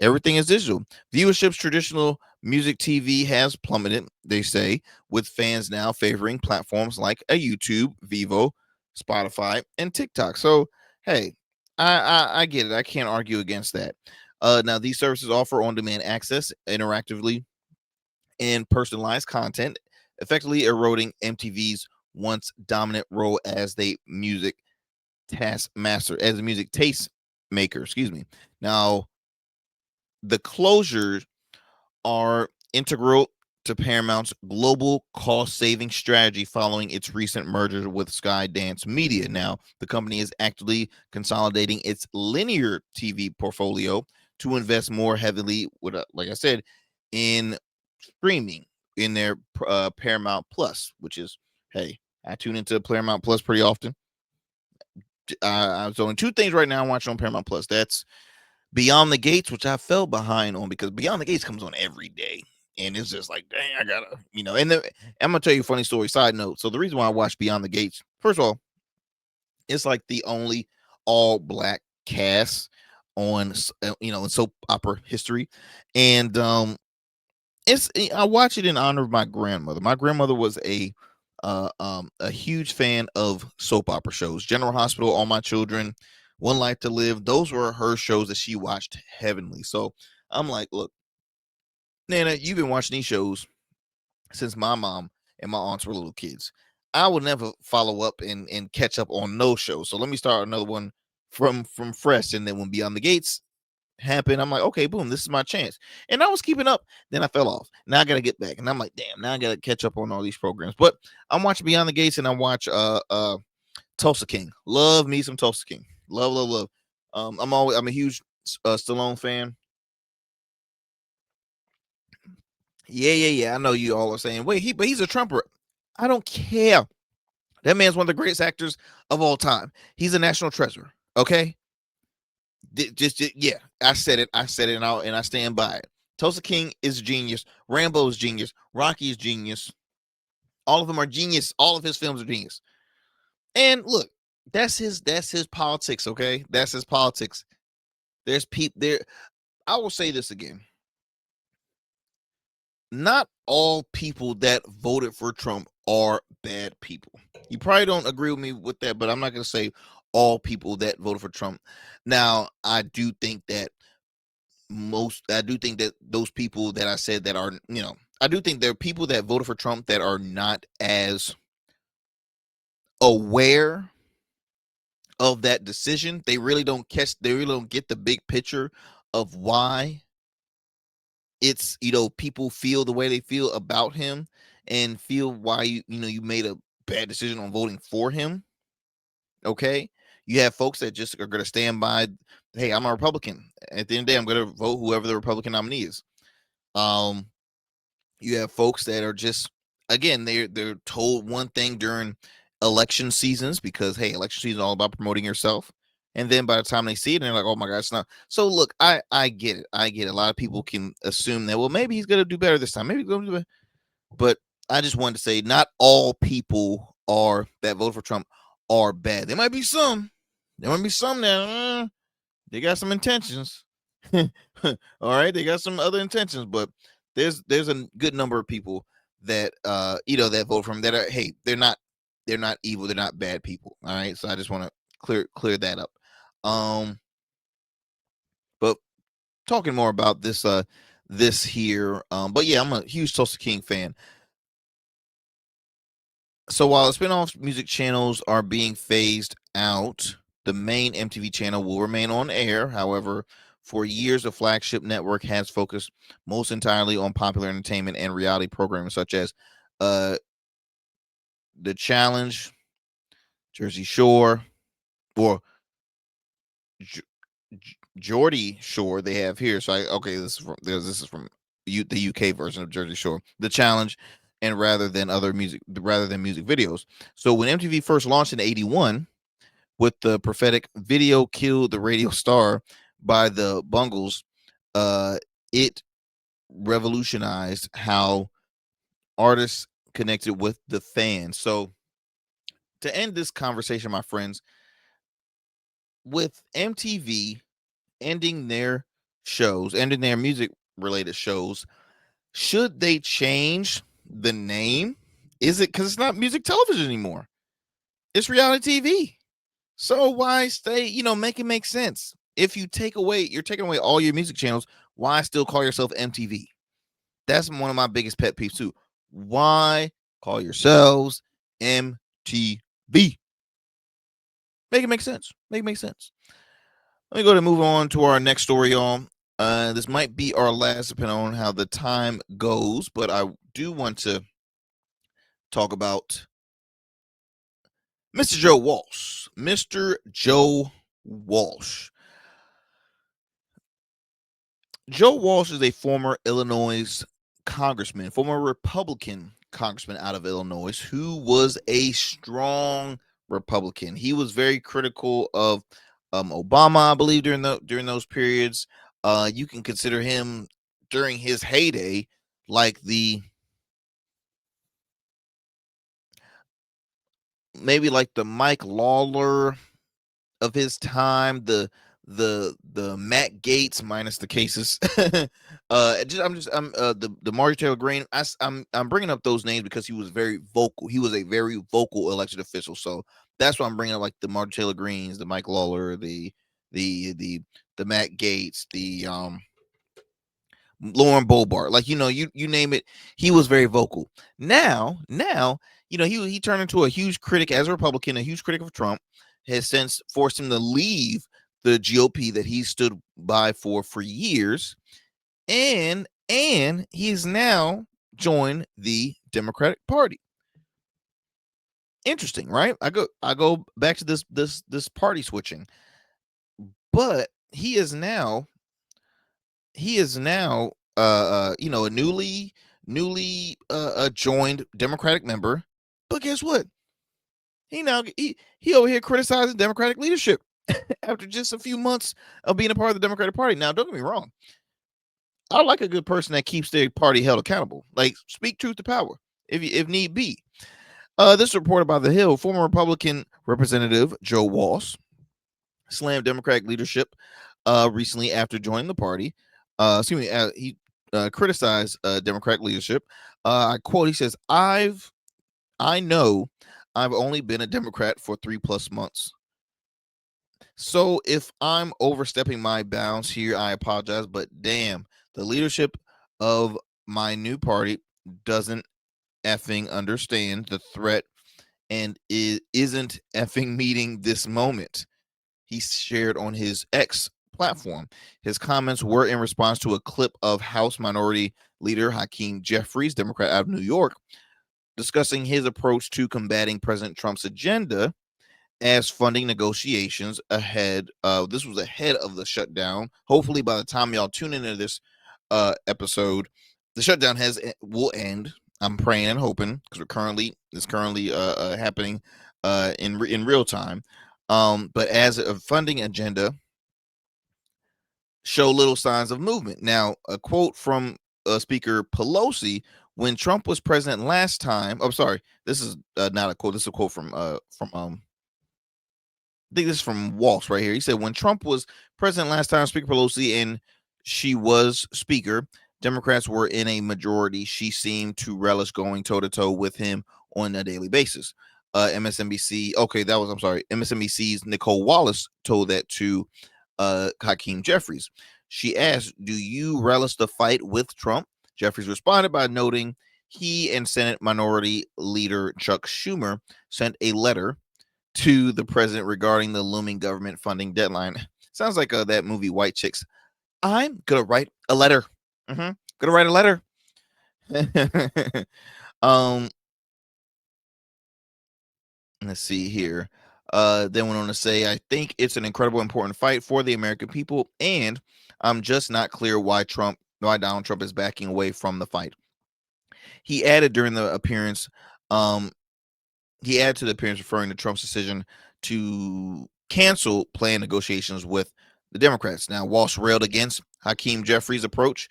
Everything is digital. Viewership's traditional music TV has plummeted, they say, with fans now favoring platforms like a YouTube, Vivo, Spotify, and TikTok. So, hey, I get it. I can't argue against that. Now, these services offer on-demand access, interactively, and personalized content, effectively eroding MTV's once dominant role as the music as a music taste maker. Excuse me. Now, the closures are integral to Paramount's global cost-saving strategy following its recent merger with Skydance Media. Now, the company is actively consolidating its linear TV portfolio to invest more heavily, like I said, in streaming in their Paramount Plus, which is, hey, I tune into Paramount Plus pretty often. There's only two things right now I'm watching on Paramount Plus. That's Beyond the Gates, which I fell behind on because Beyond the Gates comes on every day. And it's just like, dang, I gotta, and I'm gonna tell you a funny story. Side note. So the reason why I watched Beyond the Gates, first of all, it's like the only all black cast on, in soap opera history. And I watch it in honor of my grandmother. My grandmother was a huge fan of soap opera shows. General Hospital, All My Children, One Life to Live. Those were her shows that she watched heavily. So I'm like, look, Nana, you've been watching these shows since my mom and my aunts were little kids. I will never follow up and catch up on those shows. So let me start another one from fresh. And then when Beyond the Gates happened, I'm like, okay, boom, this is my chance. And I was keeping up. Then I fell off. Now I gotta get back. And I'm like, damn, now I gotta catch up on all these programs. But I'm watching Beyond the Gates and I watch Tulsa King. Love me some Tulsa King. Love. I'm a huge Stallone fan. Yeah. I know you all are saying, wait, he's a Trumper. I don't care. That man's one of the greatest actors of all time. He's a national treasure. Okay. Yeah, I said it, and I stand by it. Tulsa King is genius. Rambo is genius. Rocky is genius. All of them are genius. All of his films are genius. And look, that's his politics. Okay, that's his politics. There's people there. I will say this again. Not all people that voted for Trump are bad people. You probably don't agree with me with that, but I'm not going to say all people that voted for Trump. Now, I do think that those people that I said that are, I do think there are people that voted for Trump that are not as aware of that decision. They really don't get the big picture of why it's, people feel the way they feel about him and feel why you made a bad decision on voting for him. Okay. You have folks that just are going to stand by, hey, I'm a Republican. At the end of the day, I'm going to vote whoever the Republican nominee is. You have folks that are just, again, they're told one thing during election seasons because, hey, election season is all about promoting yourself. And then by the time they see it, they're like, oh my God, it's not. So look, I get it. I get it. A lot of people can assume that, well, maybe he's going to do better this time. Maybe he's going to do better. But I just wanted to say not all people that vote for Trump are bad. There might be some. There might be some that they got some intentions. All right, they got some other intentions, but there's a good number of people that that vote for him that are, hey, they're not evil, they're not bad people. All right, so I just want to clear that up. But talking more about this here, but yeah, I'm a huge Tulsa King fan. So while the spin-off music channels are being phased out, the main MTV channel will remain on air. However, for years, the flagship network has focused most entirely on popular entertainment and reality programming such as The Challenge, Jersey Shore, or Geordie Shore. They have here. So this is from the UK version of Jersey Shore, The Challenge, and rather than music videos. So when MTV first launched in '81 with the prophetic video "Kill the Radio Star" by the Bungles, it revolutionized how artists connected with the fans. So to end this conversation, my friends, with MTV ending their music related shows, should they change the name? Is it because it's not music television anymore? It's reality TV. So why stay, make it make sense? If you're taking away all your music channels, why still call yourself MTV? That's one of my biggest pet peeves too. Why call yourselves MTV? Make it make sense. Make it make sense. Let me go to move on to our next story, y'all. This might be our last, depending on how the time goes, but I do want to talk about Mr. Joe Walsh. Mr. Joe Walsh. Joe Walsh is a former Illinois congressman, former Republican congressman out of Illinois, who was a strong Republican. He was very critical of Obama, I believe, during those periods. You can consider him during his heyday like maybe like the Mike Lawler of his time, the Matt Gaetz minus the cases. The Marjorie Taylor Greene. I'm bringing up those names because he was very vocal. He was a very vocal elected official. So that's why I'm bringing up like the Marjorie Taylor Greenes, the Mike Lawler, the Matt Gaetz, the Lauren Boebert, like you name it, he was very vocal. Now, he turned into a huge critic as a Republican, a huge critic of Trump, has since forced him to leave the GOP that he stood by for years, and he's now joined the Democratic Party. Interesting, right? I go back to this party switching, but he is now a newly joined Democratic member. But guess what? he over here criticizing Democratic leadership after just a few months of being a part of the Democratic Party. Now, don't get me wrong. I like a good person that keeps their party held accountable. Like, speak truth to power if need be. This reported by The Hill, former Republican Representative Joe Walsh slammed Democratic leadership recently after joining the party. He criticized Democratic leadership. I quote, he says, I know I've only been a Democrat for 3+ months. So if I'm overstepping my bounds here, I apologize. But damn, the leadership of my new party doesn't effing understand the threat and isn't effing meeting this moment. He shared on his X platform. His comments were in response to a clip of House Minority Leader Hakeem Jeffries, Democrat out of New York, discussing his approach to combating President Trump's agenda as funding negotiations ahead of the shutdown. Hopefully by the time y'all tune into this episode, the shutdown will end. I'm praying and hoping, because it's currently happening in real time. But as a funding agenda show little signs of movement. Now, a quote from Speaker Pelosi: when Trump was president last time. Oh, sorry, this is not a quote. This is a quote from I think this is from Walsh right here. He said, when Trump was president last time, Speaker Pelosi, and she was speaker, Democrats were in a majority. She seemed to relish going toe-to-toe with him on a daily basis. MSNBC's Nicole Wallace told that to Hakeem Jeffries. She asked, do you relish the fight with Trump? Jeffries responded by noting he and Senate Minority Leader Chuck Schumer sent a letter to the president regarding the looming government funding deadline. Sounds like that movie White Chicks. I'm gonna write a letter. Gonna write a letter. Let's see here. Then went on to say, I think it's an incredible, important fight for the American people, and I'm just not clear why Donald Trump is backing away from the fight. He added during the appearance, referring to Trump's decision to cancel planned negotiations with the Democrats. Now, Walsh railed against Hakeem Jeffries' approach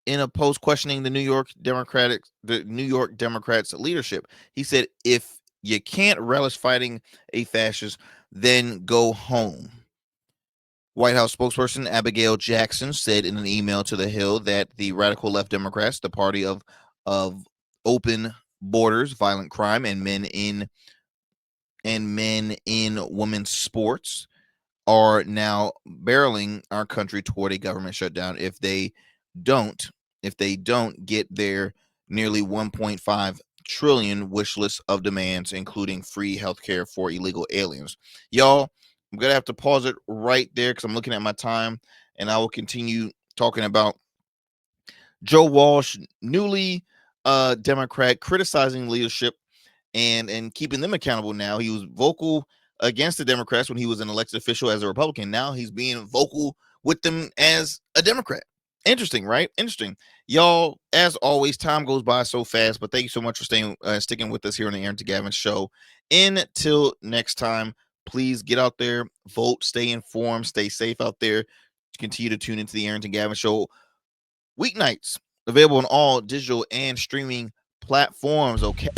in a post questioning the New York Democrats' leadership. He said, if you can't relish fighting a fascist, then go home. White House spokesperson Abigail Jackson said in an email to The Hill that the radical left Democrats, the party of open borders, violent crime, and men in women's sports, are now barreling our country toward a government shutdown if they don't get their nearly 1.5 trillion wish list of demands, including free healthcare for illegal aliens. Y'all, I'm gonna have to pause it right there because I'm looking at my time, and I will continue talking about Joe Walsh, newly Democrat, criticizing leadership and keeping them accountable. Now, he was vocal against the Democrats when he was an elected official as a Republican. Now he's being vocal with them as a Democrat. Interesting, right? Interesting. Y'all, as always, time goes by so fast, but thank you so much for sticking with us here on the Arrington Gavin Show. Until next time, please get out there, vote, stay informed, stay safe out there. Continue to tune into the Arrington Gavin Show weeknights, available on all digital and streaming platforms. Okay.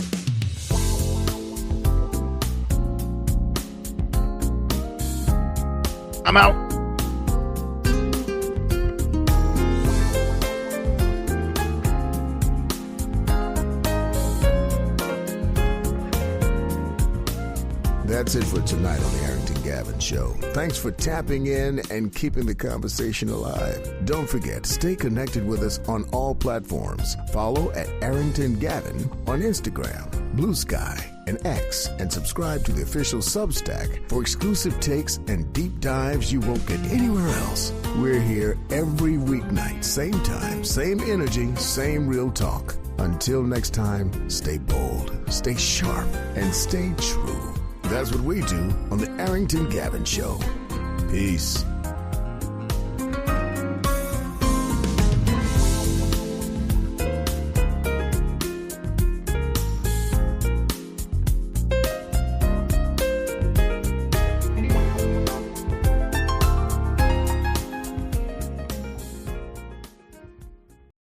I'm out. That's it for tonight on the Arrington Gavin Show. Thanks for tapping in and keeping the conversation alive. Don't forget, stay connected with us on all platforms. Follow at Arrington Gavin on Instagram, Blue Sky, and X, and subscribe to the official Substack for exclusive takes and deep dives you won't get anywhere else. We're here every weeknight, same time, same energy, same real talk. Until next time, stay bold, stay sharp, and stay true. That's what we do on the Arrington Gavin Show. Peace.